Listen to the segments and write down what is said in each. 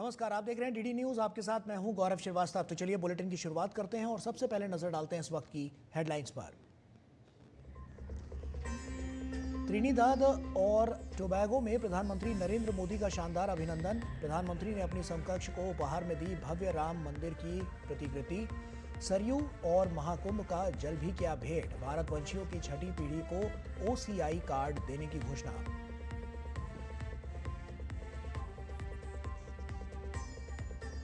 नमस्कार, आप देख रहे हैं डीडी न्यूज। आपके साथ मैं हूं गौरव श्रीवास्तव। तो चलिए बुलेटिन की शुरुआत करते हैं और सबसे पहले नजर डालते हैं इस वक्त की हेडलाइंस पर। त्रिनिदाद और टोबैगो में प्रधानमंत्री नरेंद्र मोदी का शानदार अभिनंदन। प्रधानमंत्री ने अपनी समकक्ष को उपहार में दी भव्य राम मंदिर की प्रतिकृति। सरयू और महाकुंभ का जल भी किया भेंट। भारतवंशियों की छठी पीढ़ी को ओसीआई कार्ड देने की घोषणा।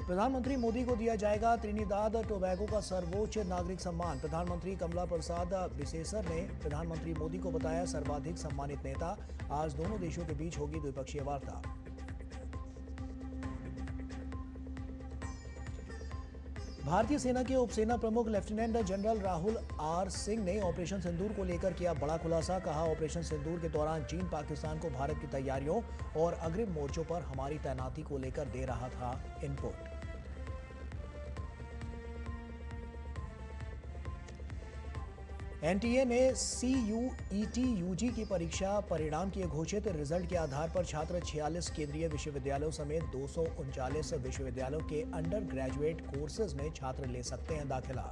प्रधानमंत्री मोदी को दिया जाएगा त्रिनिदाद टोबैगो का सर्वोच्च नागरिक सम्मान। प्रधानमंत्री कमला प्रसाद बिसेसर ने प्रधानमंत्री मोदी को बताया सर्वाधिक सम्मानित नेता। आज दोनों देशों के बीच होगी द्विपक्षीय वार्ता। भारतीय सेना के उपसेना प्रमुख lieutenant general Rahul R Singh ने ऑपरेशन सिंदूर को लेकर किया बड़ा खुलासा। कहा, ऑपरेशन सिंदूर के दौरान चीन पाकिस्तान को भारत की तैयारियों और अग्रिम मोर्चों पर हमारी तैनाती को लेकर दे रहा था इनपुट। एनटीए ने CUET UG की परीक्षा परिणाम किए घोषित। रिजल्ट के आधार पर छात्र 46 केंद्रीय विश्वविद्यालयों समेत 239 विश्वविद्यालयों के अंडर ग्रेजुएट कोर्सेज में छात्र ले सकते हैं दाखिला।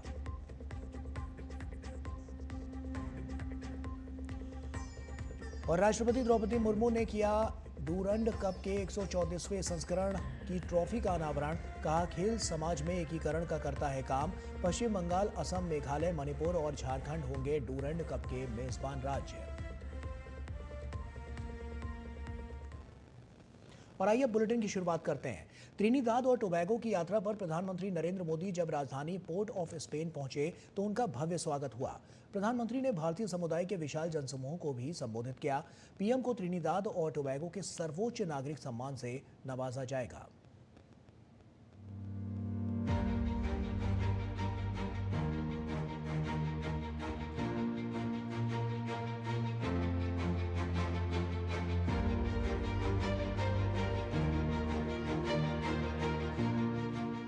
और राष्ट्रपति द्रौपदी मुर्मू ने किया डूरंड कप के 134वें संस्करण की ट्रॉफी का अनावरण। कहा, खेल समाज में एकीकरण का करता है काम। पश्चिम बंगाल, असम, मेघालय, मणिपुर और झारखंड होंगे डूरंड कप के मेजबान राज्य। और आइए बुलेटिन की शुरुआत करते हैं। त्रिनिदाद और टोबैगो की यात्रा पर प्रधानमंत्री नरेंद्र मोदी जब राजधानी पोर्ट ऑफ स्पेन पहुंचे तो उनका भव्य स्वागत हुआ। प्रधानमंत्री ने भारतीय समुदाय के विशाल जनसमूह को भी संबोधित किया। पीएम को त्रिनिदाद और टोबैगो के सर्वोच्च नागरिक सम्मान से नवाजा जाएगा।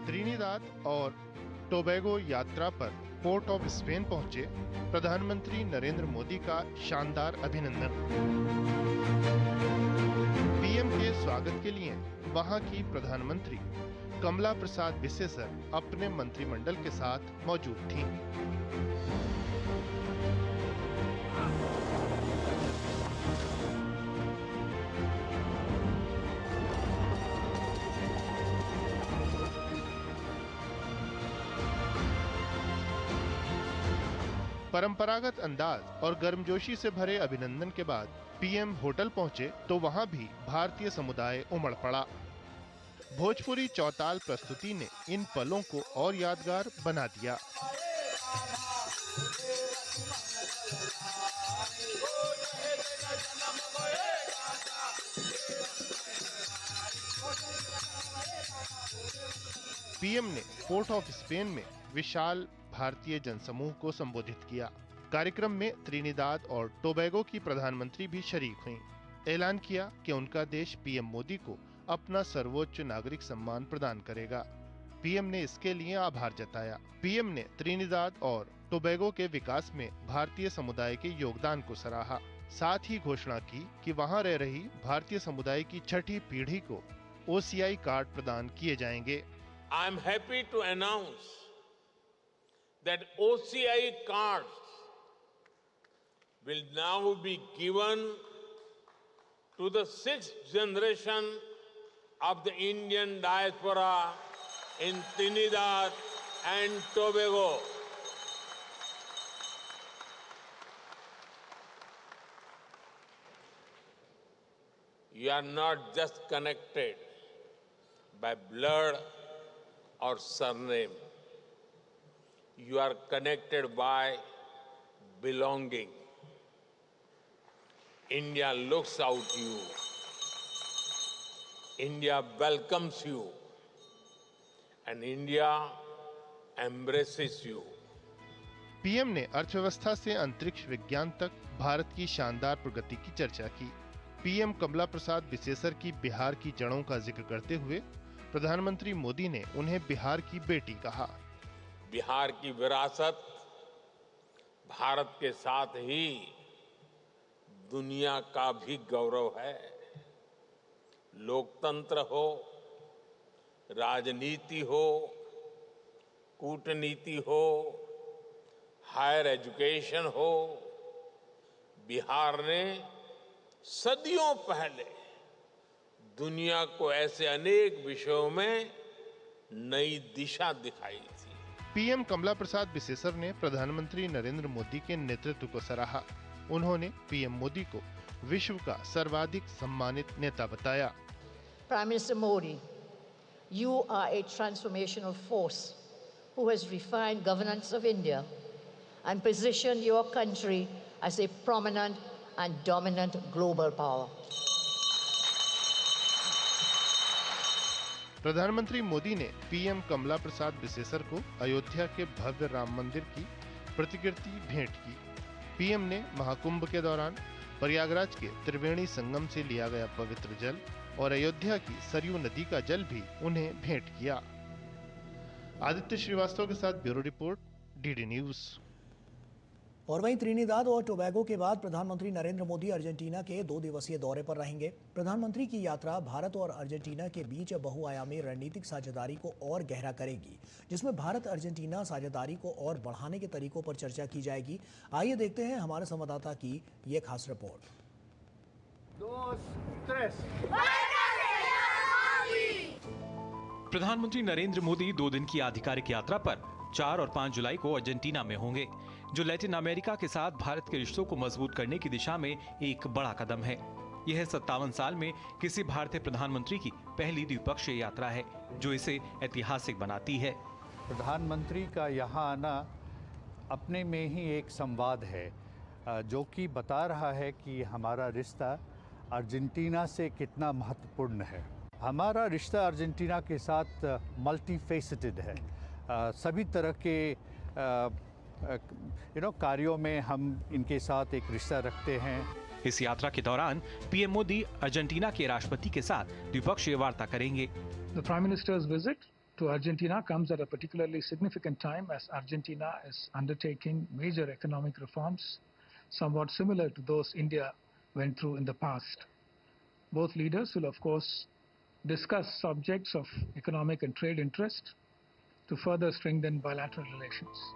त्रिनिदाद और टोबैगो यात्रा पर पोर्ट ऑफ स्पेन पहुंचे प्रधानमंत्री नरेंद्र मोदी का शानदार अभिनंदन। पीएम के स्वागत के लिए वहां की प्रधानमंत्री कमला प्रसाद बिसेसर अपने मंत्रिमंडल के साथ मौजूद थीं। परंपरागत अंदाज और गर्मजोशी से भरे अभिनंदन के बाद पीएम होटल पहुंचे तो वहां भी भारतीय समुदाय उमड़ पड़ा। भोजपुरी चौताल प्रस्तुति ने इन पलों को और यादगार बना दिया। पीएम ने पोर्ट ऑफ स्पेन में विशाल भारतीय जनसमूह को संबोधित किया। कार्यक्रम में त्रिनिदाद और टोबैगो की प्रधानमंत्री भी शरीक हुईं। ऐलान किया कि उनका देश पीएम मोदी को अपना सर्वोच्च नागरिक सम्मान प्रदान करेगा। पीएम ने इसके लिए आभार जताया। पीएम ने त्रिनिदाद और टोबैगो के विकास में भारतीय समुदाय के योगदान को सराहा। साथ ही घोषणा की कि वहां रह रही भारतीय समुदाय की छठी पीढ़ी को ओसीआई कार्ड प्रदान किए जाएंगे। I am happy to announce that OCI cards will now be given to the 6th generation of the Indian diaspora in Trinidad and Tobago. You are not just connected by blood or surname. You are connected by belonging. India looks out you. India welcomes you. And India embraces you. PM ने अर्थव्यवस्था से अंतरिक्ष विज्ञान तक भारत की शानदार प्रगति की चर्चा की। पीएम कमला प्रसाद बिसेसर की बिहार की जड़ों का जिक्र करते हुए प्रधानमंत्री मोदी ने उन्हें बिहार की बेटी कहा। बिहार की विरासत भारत के साथ ही दुनिया का भी गौरव है। लोकतंत्र हो, राजनीति हो, कूटनीति हो, हायर एजुकेशन हो, बिहार ने सदियों पहले दुनिया को ऐसे अनेक विषयों में नई दिशा दिखाई थी। पीएम कमला प्रसाद बिसेसर ने प्रधानमंत्री नरेंद्र मोदी के नेतृत्व को सराहा। उन्होंने पीएम मोदी को विश्व का सर्वाधिक सम्मानित नेता बताया। Prime Minister Modi, you are a transformational force who has refined governance of India and positioned your country as a prominent and dominant global power. प्रधानमंत्री मोदी ने पीएम कमला प्रसाद बिसेसर को अयोध्या के भव्य राम मंदिर की प्रतिकृति भेंट की। पीएम ने महाकुंभ के दौरान प्रयागराज के त्रिवेणी संगम से लिया गया पवित्र जल और अयोध्या की सरयू नदी का जल भी उन्हें भेंट किया। आदित्य श्रीवास्तव के साथ ब्यूरो रिपोर्ट, डीडी न्यूज। और वहीं त्रिनिदाद और टोबैगो के बाद प्रधानमंत्री नरेंद्र मोदी अर्जेंटीना के 2 दिवसीय दौरे पर रहेंगे। प्रधानमंत्री की यात्रा भारत और अर्जेंटीना के बीच बहुआयामी रणनीतिक साझेदारी को और गहरा करेगी, जिसमें भारत अर्जेंटीना साझेदारी को और बढ़ाने के तरीकों पर चर्चा की जाएगी। आइए देखते हैं हमारे संवाददाता की ये खास रिपोर्ट। प्रधानमंत्री नरेंद्र मोदी 2 दिन की आधिकारिक यात्रा पर 4 और 5 जुलाई को अर्जेंटीना में होंगे, जो लैटिन अमेरिका के साथ भारत के रिश्तों को मजबूत करने की दिशा में एक बड़ा कदम है। यह 57 साल में किसी भारतीय प्रधानमंत्री की पहली द्विपक्षीय यात्रा है, जो इसे ऐतिहासिक बनाती है। प्रधानमंत्री का यहाँ आना अपने में ही एक संवाद है, जो कि बता रहा है कि हमारा रिश्ता अर्जेंटीना से कितना महत्वपूर्ण है। हमारा रिश्ता अर्जेंटीना के साथ मल्टी फेसेटेड है। सभी तरह के कार्यों में हम इनके साथ एक रिश्ता रखते हैं। इस यात्रा के दौरान पीएम मोदी अर्जेंटीना के राष्ट्रपति के साथ द्विपक्षीय वार्ता करेंगे। The Prime Minister's visit to Argentina comes at a particularly significant time as Argentina is undertaking major economic reforms, somewhat similar to those India went through in the past. Both leaders will, of course, discuss subjects of economic and trade interest to further strengthen bilateral relations.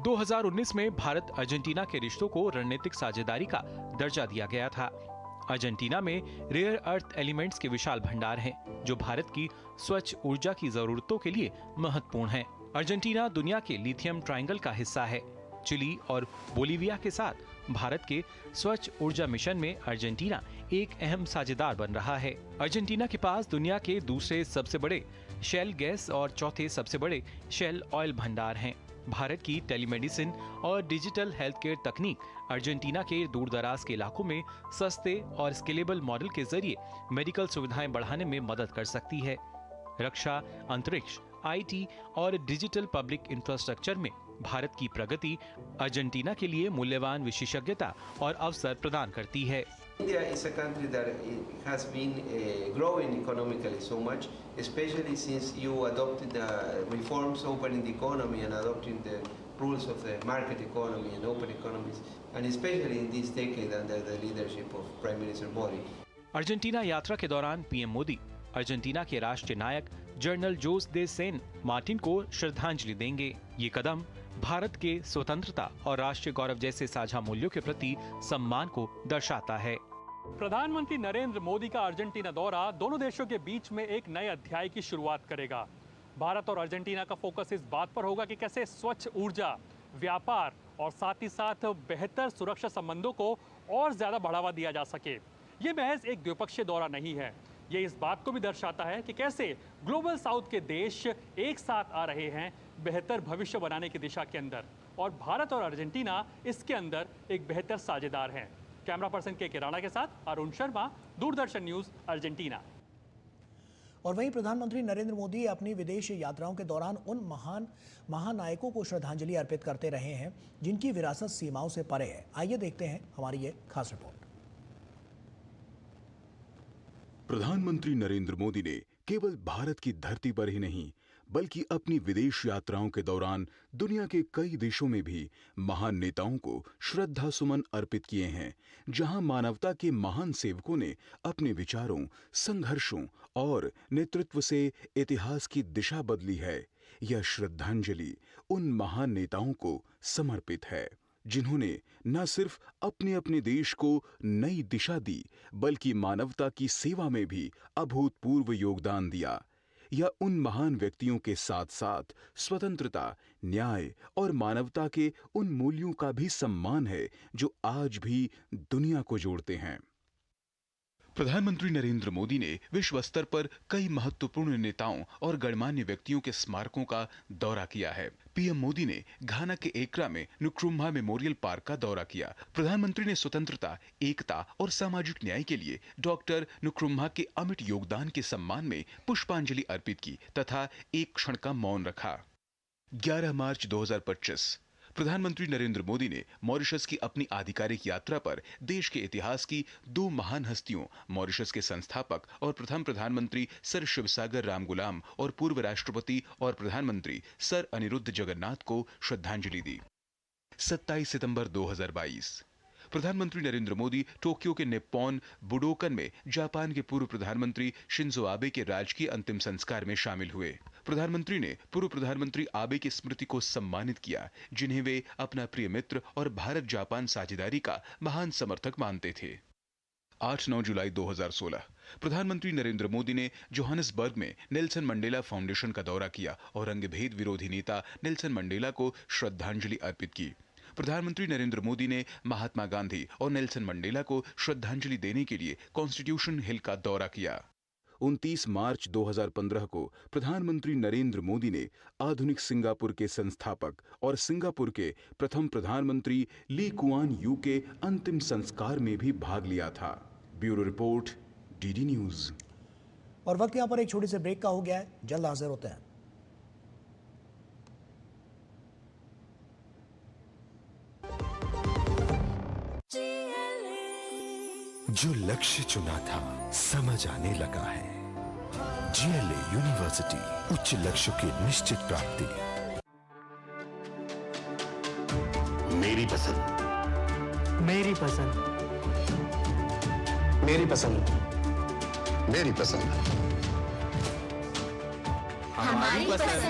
2019 में Bharat Argentina के रिश्तों को रणनीतिक साझेदारी का दर्जा दिया गया था। अर्जेंटीना में रेयर अर्थ एलिमेंट्स के विशाल भंडार हैं, जो भारत की स्वच्छ ऊर्जा की जरूरतों के लिए महत्वपूर्ण हैं। अर्जेंटीना दुनिया के लिथियम ट्रायंगल का हिस्सा है। चिली और बोलीविया के साथ भारत के स्वच्छ ऊर्जा मिशन में अर्जेंटीना एक अहम साझेदार बन रहा है। अर्जेंटीना के पास दुनिया के दूसरे सबसे बड़े शेल गैस और चौथे सबसे बड़े शेल ऑयल भंडार हैं। भारत की टेलीमेडिसिन और डिजिटल हेल्थ केयर तकनीक अर्जेंटीना के दूरदराज के इलाकों में सस्ते और स्केलेबल मॉडल के जरिए मेडिकल सुविधाएं बढ़ाने में मदद कर सकती है। रक्षा, अंतरिक्ष, आईटी और डिजिटल पब्लिक इंफ्रास्ट्रक्चर में भारत की प्रगति अर्जेंटीना के लिए मूल्यवान विशेषज्ञता और अवसर प्रदान करती है। India is a country that has been growing economically so much, especially since you adopted the reforms opening the economy and adopting the rules of the market economy and open economies, and especially in this decade under the leadership of Prime Minister Modi. Argentina यात्रा के दौरान PM Modi Argentina के राष्ट्रीय नायक general जोस दे Sen Martin को श्रद्धांजलि देंगे। ये कदम भारत के स्वतंत्रता और राष्ट्रीय गौरव जैसे साझा मूल्यों के प्रति सम्मान को दर्शाता है। प्रधानमंत्री नरेंद्र मोदी का अर्जेंटीना दौरा दोनों देशों के बीच में एक नए अध्याय की शुरुआत करेगा। भारत और अर्जेंटीना का फोकस इस बात पर होगा कि कैसे स्वच्छ ऊर्जा, व्यापार और साथ ही साथ बेहतर सुरक्षा संबंधों को और ज्यादा बढ़ावा दिया जा सके। ये महज एक द्विपक्षीय दौरा नहीं है, ये इस बात को भी दर्शाता है कि कैसे ग्लोबल साउथ के देश एक साथ आ रहे हैं बेहतर भविष्य बनाने की दिशा के अंदर, और भारत और अर्जेंटीना इसके अंदर एक बेहतर साझेदार हैं। कैमरा पर्सन के राणा के साथ अरुण शर्मा, दूरदर्शन न्यूज, अर्जेंटीना। और वहीं प्रधानमंत्री नरेंद्र मोदी अपनी विदेश यात्राओं के दौरान उन महानायकों को श्रद्धांजलि अर्पित करते रहे हैं जिनकी विरासत सीमाओं से परे है। आइए देखते हैं हमारी ये खास रिपोर्ट। प्रधानमंत्री नरेंद्र मोदी ने केवल भारत की धरती पर ही नहीं बल्कि अपनी विदेश यात्राओं के दौरान दुनिया के कई देशों में भी महान नेताओं को श्रद्धा सुमन अर्पित किए हैं, जहां मानवता के महान सेवकों ने अपने विचारों, संघर्षों और नेतृत्व से इतिहास की दिशा बदली है। यह श्रद्धांजलि उन महान नेताओं को समर्पित है जिन्होंने न सिर्फ अपने अपने देश को नई दिशा दी, बल्कि मानवता की सेवा में भी अभूतपूर्व योगदान दिया। यह उन महान व्यक्तियों के साथ साथ स्वतंत्रता, न्याय और मानवता के उन मूल्यों का भी सम्मान है जो आज भी दुनिया को जोड़ते हैं। प्रधानमंत्री नरेंद्र मोदी ने विश्व स्तर पर कई महत्वपूर्ण नेताओं और गणमान्य व्यक्तियों के स्मारकों का दौरा किया है। पीएम मोदी ने घाना के एकरा में नुक्रुम्हा मेमोरियल पार्क का दौरा किया। प्रधानमंत्री ने स्वतंत्रता, एकता और सामाजिक न्याय के लिए डॉक्टर नुक्रुम्हा के अमिट योगदान के सम्मान में पुष्पांजलि अर्पित की तथा एक क्षण का मौन रखा। 11 मार्च 2025 प्रधानमंत्री नरेंद्र मोदी ने मॉरिशस की अपनी आधिकारिक यात्रा पर देश के इतिहास की दो महान हस्तियों, मॉरिशस के संस्थापक और प्रथम प्रधानमंत्री सर शिवसागर रामगुलाम और पूर्व राष्ट्रपति और प्रधानमंत्री सर अनिरुद्ध जगन्नाथ को श्रद्धांजलि दी। 27 सितंबर 2022 प्रधानमंत्री नरेंद्र मोदी टोक्यो के निप्पॉन बुडोकन में जापान के पूर्व प्रधानमंत्री शिंजो आबे के राजकीय अंतिम संस्कार में शामिल हुए। प्रधानमंत्री ने पूर्व प्रधानमंत्री आबे की स्मृति को सम्मानित किया, जिन्हें वे अपना प्रिय मित्र और भारत जापान साझेदारी का महान समर्थक मानते थे। 8-9 जुलाई 2016 प्रधानमंत्री नरेंद्र मोदी ने जोहानिसबर्ग में नेल्सन मंडेला फाउंडेशन का दौरा किया और रंगभेद विरोधी नेता नेल्सन मंडेला को श्रद्धांजलि अर्पित की। प्रधानमंत्री नरेंद्र मोदी ने महात्मा गांधी और नेल्सन मंडेला को श्रद्धांजलि देने के लिए कॉन्स्टिट्यूशन हिल का दौरा किया। 29 मार्च 2015 को प्रधानमंत्री नरेंद्र मोदी ने आधुनिक सिंगापुर के संस्थापक और सिंगापुर के प्रथम प्रधानमंत्री ली कुआन यू के अंतिम संस्कार में भी भाग लिया था। Bureau report, DD news. और वक्त यहाँ पर एक छोटे से ब्रेक का हो गया है, जल्द हाजिर होते हैं। जो लक्ष्य चुना था समझ आने लगा है। जीएलए यूनिवर्सिटी, उच्च लक्ष्य की निश्चित प्राप्ति। मेरी पसंद, मेरी पसंद, मेरी पसंद, मेरी पसंद, हमारी पसंद,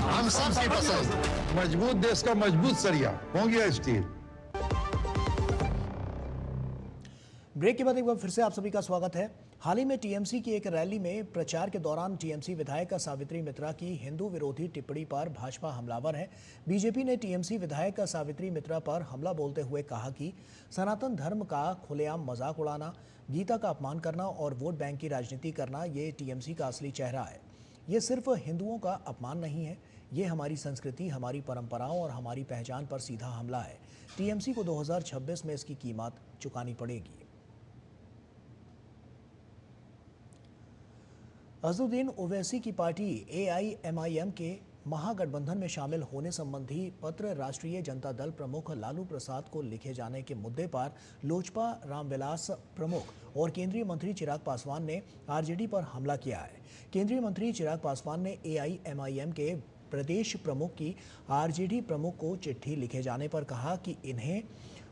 हम सबकी पसंद। मजबूत देश का मजबूत सरिया हो गया स्टील। ब्रेक के बाद एक बार फिर से आप सभी का स्वागत है। हाल ही में टीएमसी की एक रैली में प्रचार के दौरान टीएमसी विधायक सावित्री मित्रा की हिंदू विरोधी टिप्पणी पर भाजपा हमलावर है। बीजेपी ने टीएमसी विधायक सावित्री मित्रा पर हमला बोलते हुए कहा कि सनातन धर्म का खुलेआम मजाक उड़ाना, गीता का अपमान करना और वोट बैंक की राजनीति करना ये टीएमसी का असली चेहरा है। ये सिर्फ हिंदुओं का अपमान नहीं है, ये हमारी संस्कृति, हमारी परंपराओं और हमारी पहचान पर सीधा हमला है। टीएमसी को 2026 में इसकी कीमत चुकानी पड़ेगी। अजहरुद्दीन ओवैसी की पार्टी एआईएमआईएम के महागठबंधन में शामिल होने संबंधी पत्र राष्ट्रीय जनता दल प्रमुख लालू प्रसाद को लिखे जाने के मुद्दे पर लोजपा रामविलास प्रमुख और केंद्रीय मंत्री चिराग पासवान ने आरजेडी पर हमला किया है। केंद्रीय मंत्री चिराग पासवान ने एआईएमआईएम के प्रदेश प्रमुख की आरजेडी प्रमुख को चिट्ठी लिखे जाने पर कहा कि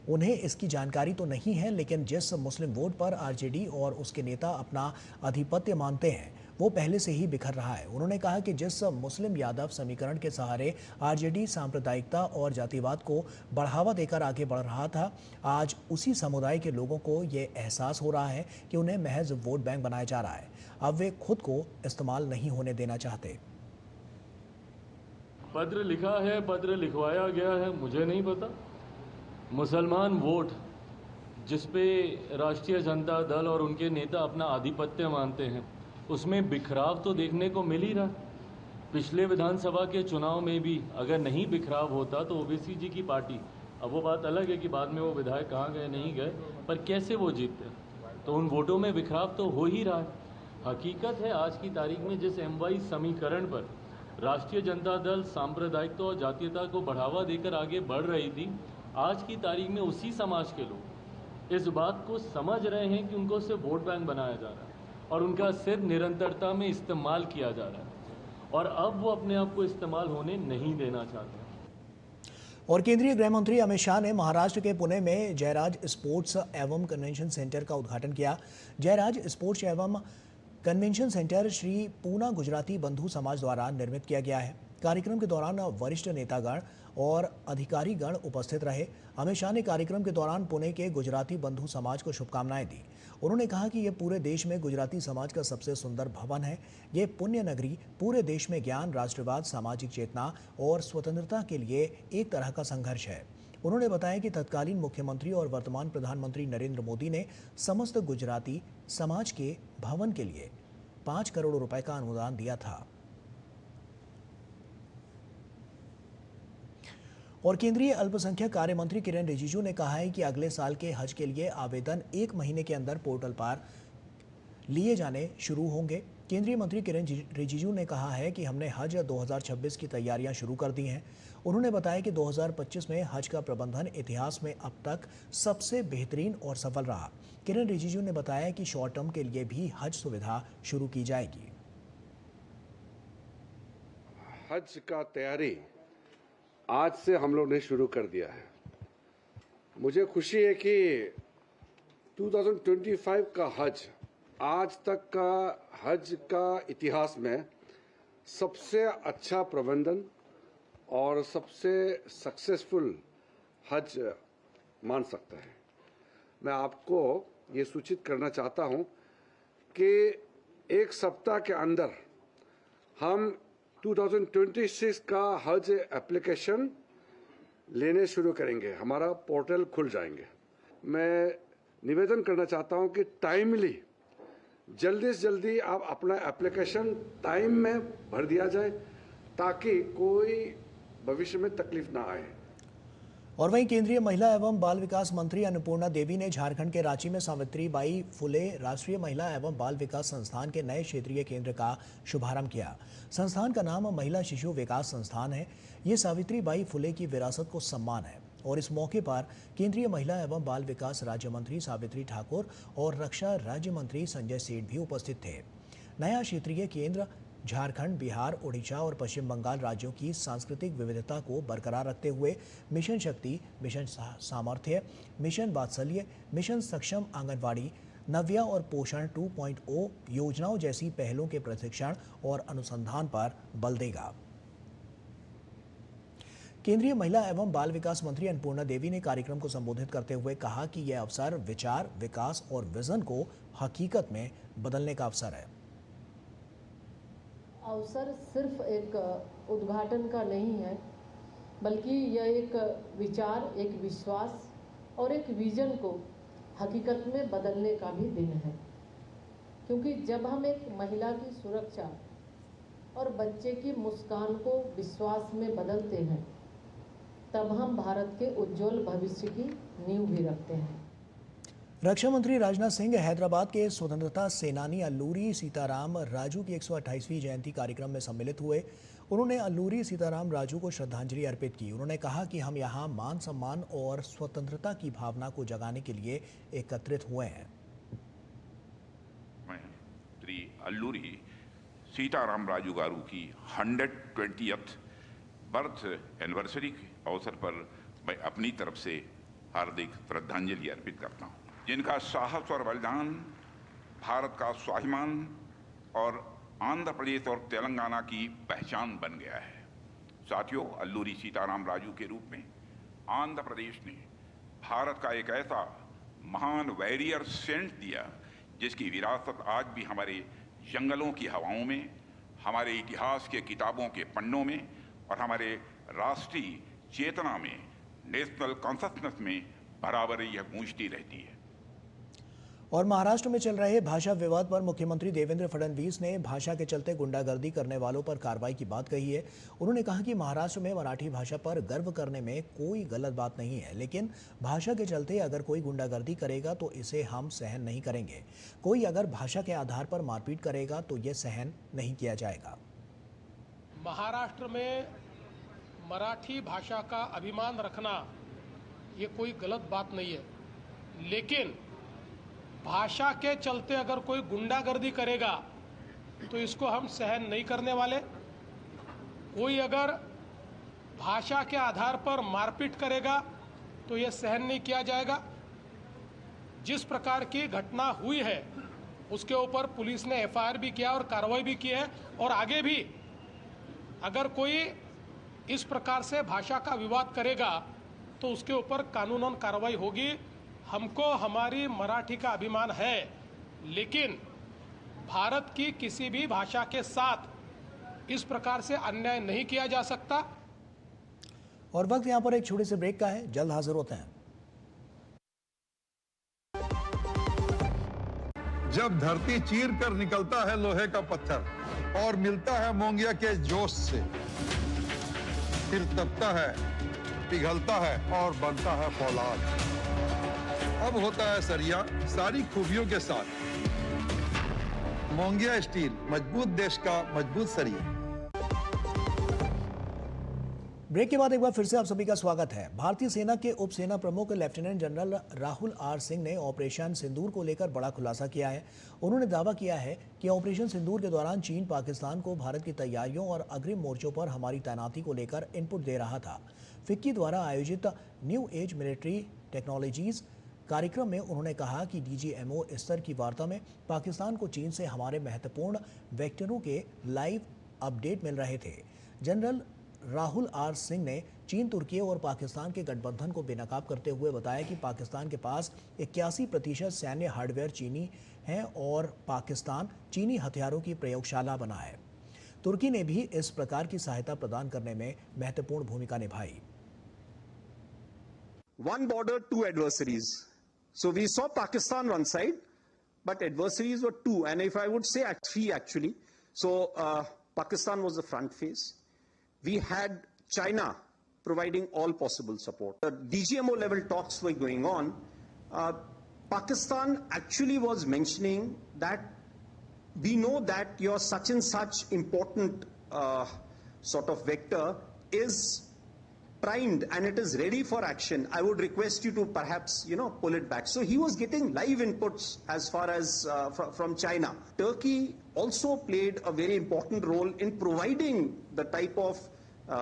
उन्हें इसकी जानकारी तो नहीं है, लेकिन जिस मुस्लिम वोट पर आरजेडी और उसके नेता अपना आधिपत्य मानते हैं वो पहले से ही बिखर रहा है। उन्होंने कहा कि जिस मुस्लिम यादव समीकरण के सहारे आरजेडी सांप्रदायिकता और जातिवाद को बढ़ावा देकर आगे बढ़ रहा था, आज उसी समुदाय के लोगों को ये एहसास हो रहा है कि उन्हें महज वोट बैंक बनाया जा रहा है। अब वे खुद को इस्तेमाल नहीं होने देना चाहते। पत्र लिखा है, पत्र लिखवाया गया है, मुझे नहीं पता। मुसलमान वोट जिस पे राष्ट्रीय जनता दल और उनके नेता अपना आधिपत्य मानते हैं, उसमें बिखराव तो देखने को मिल ही रहा। पिछले विधानसभा के चुनाव में भी अगर नहीं बिखराव होता तो ओवैसी जी की पार्टी, अब वो बात अलग है कि बाद में वो विधायक कहाँ गए नहीं गए, पर कैसे वो जीतते, तो उन वोटों में बिखराव तो हो ही रहा है। हकीकत है आज की तारीख में जिस एमवाई समीकरण पर राष्ट्रीय जनता दल सांप्रदायिकता और जातीयता को बढ़ावा देकर आगे बढ़ रही थी, आज की तारीख में उसी समाज के लोग इस बात को समझ रहे हैं कि उनको सिर्फ वोट बैंक बनाया जा रहा है और उनका सिर्फ निरंतरता में इस्तेमाल किया जा रहा है। और अब वो अपने आप को इस्तेमाल होने नहीं देना चाहते। और केंद्रीय गृह मंत्री अमित शाह ने महाराष्ट्र के पुणे में जयराज स्पोर्ट्स एवं कन्वेंशन सेंटर का उद्घाटन किया। जयराज स्पोर्ट्स एवं कन्वेंशन सेंटर श्री पूना गुजराती बंधु समाज द्वारा निर्मित किया गया है। कार्यक्रम के दौरान वरिष्ठ नेतागण और अधिकारीगण उपस्थित रहे। अमित शाह ने कार्यक्रम के दौरान पुणे के गुजराती बंधु समाज को शुभकामनाएं दी। उन्होंने कहा कि यह पूरे देश में गुजराती समाज का सबसे सुंदर भवन है। ये पुण्य नगरी पूरे देश में ज्ञान, राष्ट्रवाद, सामाजिक चेतना और स्वतंत्रता के लिए एक तरह का संघर्ष है। उन्होंने बताया कि तत्कालीन मुख्यमंत्री और वर्तमान प्रधानमंत्री नरेंद्र मोदी ने समस्त गुजराती समाज के भवन के लिए 5 करोड़ रुपए का अनुदान दिया था। और केंद्रीय अल्पसंख्यक कार्य मंत्री किरेन रिजिजू ने कहा है कि अगले साल के हज के लिए आवेदन 1 महीने के अंदर पोर्टल पर लिए जाने शुरू होंगे। केंद्रीय मंत्री किरेन रिजिजू ने कहा है कि हमने हज 2026 की तैयारियां शुरू कर दी हैं। उन्होंने बताया कि 2025 में हज का प्रबंधन इतिहास में अब तक सबसे बेहतरीन और सफल रहा। किरेन रिजिजू ने बताया कि शॉर्ट टर्म के लिए भी हज सुविधा शुरू की जाएगी। हज का तैयारी आज से हम लोग ने शुरू कर दिया है। मुझे खुशी है कि 2025 का हज आज तक का हज का इतिहास में सबसे अच्छा प्रबंधन और सबसे सक्सेसफुल हज मान सकता है। मैं आपको ये सूचित करना चाहता हूं कि 1 सप्ताह के अंदर हम 2026 का हज एप्लीकेशन लेने शुरू करेंगे। हमारा पोर्टल खुल जाएंगे। मैं निवेदन करना चाहता हूं कि टाइमली जल्दी से जल्दी आप अपना एप्लीकेशन टाइम में भर दिया जाए ताकि कोई भविष्य में तकलीफ ना आए। और वहीं केंद्रीय महिला एवं बाल विकास मंत्री अन्नपूर्णा देवी ने झारखंड के रांची में सावित्रीबाई फुले राष्ट्रीय महिला एवं बाल विकास संस्थान के नए क्षेत्रीय केंद्र का शुभारंभ किया। संस्थान का नाम महिला शिशु विकास संस्थान है। ये सावित्रीबाई फुले की विरासत को सम्मान है। और इस मौके पर केंद्रीय महिला एवं बाल विकास राज्य मंत्री सावित्री ठाकुर और रक्षा राज्य मंत्री संजय सेठ भी उपस्थित थे। नया क्षेत्रीय केंद्र झारखंड, बिहार, उड़ीसा और पश्चिम बंगाल राज्यों की सांस्कृतिक विविधता को बरकरार रखते हुए मिशन शक्ति, मिशन सामर्थ्य, मिशन वात्सल्य, मिशन सक्षम आंगनवाड़ी, नव्या और पोषण 2.0 योजनाओं जैसी पहलों के प्रशिक्षण और अनुसंधान पर बल देगा। केंद्रीय महिला एवं बाल विकास मंत्री अन्नपूर्णा देवी ने कार्यक्रम को संबोधित करते हुए कहा कि यह अवसर विचार, विकास और विजन को हकीकत में बदलने का अवसर है। अवसर सिर्फ एक उद्घाटन का नहीं है, बल्कि यह एक विचार, एक विश्वास और एक विजन को हकीकत में बदलने का भी दिन है। क्योंकि जब हम एक महिला की सुरक्षा और बच्चे की मुस्कान को विश्वास में बदलते हैं, तब हम भारत के उज्जवल भविष्य की नींव भी रखते हैं। रक्षा मंत्री राजनाथ सिंह हैदराबाद के स्वतंत्रता सेनानी अल्लूरी सीताराम राजू की 128वीं जयंती कार्यक्रम में सम्मिलित हुए। उन्होंने अल्लूरी सीताराम राजू को श्रद्धांजलि अर्पित की। उन्होंने कहा कि हम यहाँ मान सम्मान और स्वतंत्रता की भावना को जगाने के लिए एकत्रित हुए हैं। मैं श्री अल्लूरी सीताराम राजू गारू की 120th बर्थ एनिवर्सरी के अवसर पर मैं अपनी तरफ से हार्दिक श्रद्धांजलि अर्पित करता हूँ, जिनका साहस और बलिदान भारत का स्वाभिमान और आंध्र प्रदेश और तेलंगाना की पहचान बन गया है। साथियों, अल्लूरी सीताराम राजू के रूप में आंध्र प्रदेश ने भारत का एक ऐसा महान वॉरियर सेंट दिया जिसकी विरासत आज भी हमारे जंगलों की हवाओं में, हमारे इतिहास के किताबों के पन्नों में और हमारे राष्ट्रीय चेतना में, नेशनल कॉन्शसनेस में बराबर यह गूंजती रहती है। और महाराष्ट्र में चल रहे भाषा विवाद पर मुख्यमंत्री देवेंद्र फडणवीस ने भाषा के चलते गुंडागर्दी करने वालों पर कार्रवाई की बात कही है। उन्होंने कहा कि महाराष्ट्र में मराठी भाषा पर गर्व करने में कोई गलत बात नहीं है, लेकिन भाषा के चलते अगर कोई गुंडागर्दी करेगा तो इसे हम सहन नहीं करेंगे। कोई अगर भाषा के आधार पर मारपीट करेगा तो ये सहन नहीं किया जाएगा। महाराष्ट्र में मराठी भाषा का अभिमान रखना ये कोई गलत बात नहीं है, लेकिन भाषा के चलते अगर कोई गुंडागर्दी करेगा तो इसको हम सहन नहीं करने वाले। कोई अगर भाषा के आधार पर मारपीट करेगा तो ये सहन नहीं किया जाएगा। जिस प्रकार की घटना हुई है उसके ऊपर पुलिस ने एफआईआर भी किया और कार्रवाई भी की है, और आगे भी अगर कोई इस प्रकार से भाषा का विवाद करेगा तो उसके ऊपर कानूनन कार्रवाई होगी। हमको हमारी मराठी का अभिमान है, लेकिन भारत की किसी भी भाषा के साथ इस प्रकार से अन्याय नहीं किया जा सकता। और वक्त यहाँ पर एक छोटे से ब्रेक का है, जल्द हाजिर होते हैं। जब धरती चीर कर निकलता है लोहे का पत्थर और मिलता है मोंगिया के जोश से, फिर तपता है, पिघलता है और बनता है फौलाद। अब होता है सरिया सारी खूबियों के साथ। मोंगिया स्टील, मजबूत देश का मजबूत सरिया। ब्रेक के बाद एक बार फिर से आप सभी का स्वागत है। भारतीय सेना के उप सेना प्रमुख lieutenant general Rahul R Singh ने ऑपरेशन सिंदूर को लेकर बड़ा खुलासा किया है। उन्होंने दावा किया है कि ऑपरेशन सिंदूर के दौरान चीन पाकिस्तान को भारत की तैयारियों और अग्रिम मोर्चों पर हमारी तैनाती को लेकर इनपुट दे रहा था। फिक्की द्वारा आयोजित न्यू एज मिलिट्री टेक्नोलॉजीज कार्यक्रम में उन्होंने कहा कि डीजीएमओ स्तर की वार्ता में पाकिस्तान को चीन से हमारे महत्वपूर्ण वेक्टरों के लाइव अपडेट मिल रहे थे। जनरल राहुल आर सिंह ने चीन, तुर्की और पाकिस्तान के गठबंधन को बेनकाब करते हुए बताया कि पाकिस्तान के पास 81% सैन्य हार्डवेयर चीनी है और पाकिस्तान चीनी हथियारों की प्रयोगशाला बना है। तुर्की ने भी इस प्रकार की सहायता प्रदान करने में महत्वपूर्ण भूमिका निभाई। One border, two adversaries. So we saw Pakistan one side, but adversaries were two, and if I would say three actually. So Pakistan was the front face. We had China providing all possible support. The DGMO level talks were going on. Pakistan actually was mentioning that we know that your such and such important sort of vector is primed and it is ready for action. I would request you to perhaps, pull it back. So he was getting live inputs as far as from China. Turkey also played a very important role in providing the type of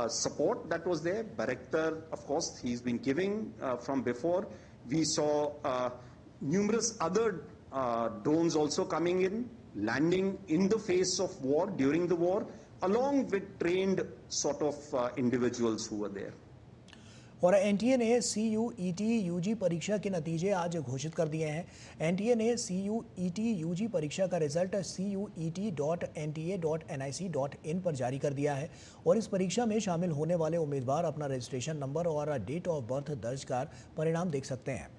support that was there. Bayraktar, of course, he's been giving from before. We saw numerous other drones also coming in, landing in the face of war, during the war, along with trained sort of individuals who were there. और NTA ने CUET UG परीक्षा के नतीजे आज घोषित कर दिए हैं। एनटीए ने CUET यूजी परीक्षा का रिजल्ट CUET.nta.nic.in पर जारी कर दिया है और इस परीक्षा में शामिल होने वाले उम्मीदवार अपना रजिस्ट्रेशन नंबर और डेट ऑफ बर्थ दर्ज कर परिणाम देख सकते हैं।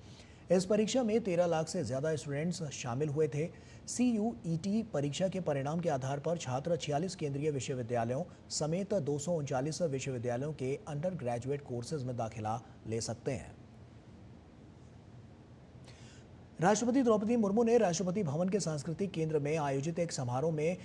इस परीक्षा में 13 लाख से ज़्यादा स्टूडेंट्स शामिल हुए थे। CUET परीक्षा के परिणाम के आधार पर छात्र 46 केंद्रीय विश्वविद्यालयों समेत 239 विश्वविद्यालयों के अंडर ग्रेजुएट कोर्सेज में दाखिला ले सकते हैं। राष्ट्रपति द्रौपदी मुर्मू ने राष्ट्रपति भवन के सांस्कृतिक केंद्र में आयोजित एक समारोह में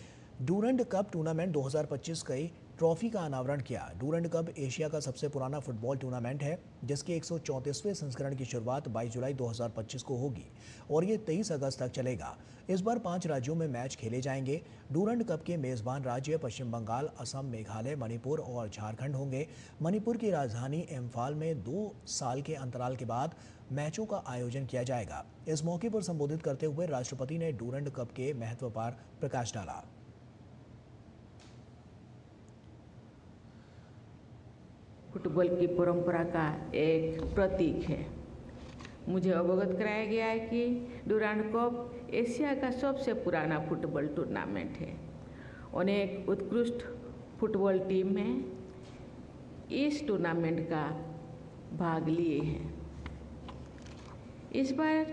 डूरंड कप टूर्नामेंट 2025 की ट्रॉफी का अनावरण किया। डूरंड कप एशिया का सबसे पुराना फुटबॉल टूर्नामेंट है जिसके 134वें संस्करण की शुरुआत 22 जुलाई 2025 को होगी और ये 23 अगस्त तक चलेगा। इस बार 5 राज्यों में मैच खेले जाएंगे। डूरंड कप के मेज़बान राज्य पश्चिम बंगाल, असम, मेघालय, मणिपुर और झारखंड होंगे। मणिपुर की राजधानी इम्फाल में 2 साल के अंतराल के बाद मैचों का आयोजन किया जाएगा। इस मौके पर संबोधित करते हुए राष्ट्रपति ने डूरंड कप के महत्व पर प्रकाश डाला। फुटबॉल की परंपरा का एक प्रतीक है। मुझे अवगत कराया गया है कि डूरंड कप एशिया का सबसे पुराना फुटबॉल टूर्नामेंट है। अनेक उत्कृष्ट फुटबॉल टीम में इस टूर्नामेंट का भाग लिए हैं। इस बार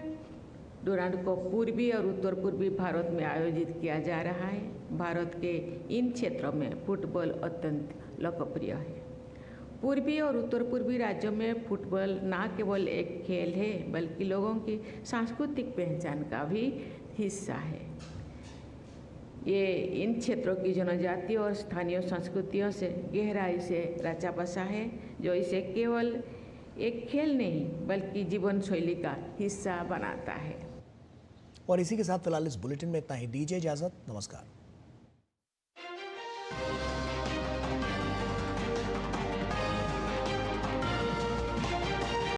डूरंड कप पूर्वी और उत्तर पूर्वी भारत में आयोजित किया जा रहा है। भारत के इन क्षेत्रों में फुटबॉल अत्यंत लोकप्रिय है। पूर्वी और उत्तर पूर्वी राज्यों में फुटबॉल न केवल एक खेल है बल्कि लोगों की सांस्कृतिक पहचान का भी हिस्सा है। ये इन क्षेत्रों की जनजाति और स्थानीय संस्कृतियों से गहराई से रचा बसा है जो इसे केवल एक खेल नहीं बल्कि जीवन शैली का हिस्सा बनाता है। और इसी के साथ फिलहाल इस बुलेटिन में इतना ही। दीजिए इजाजत। नमस्कार।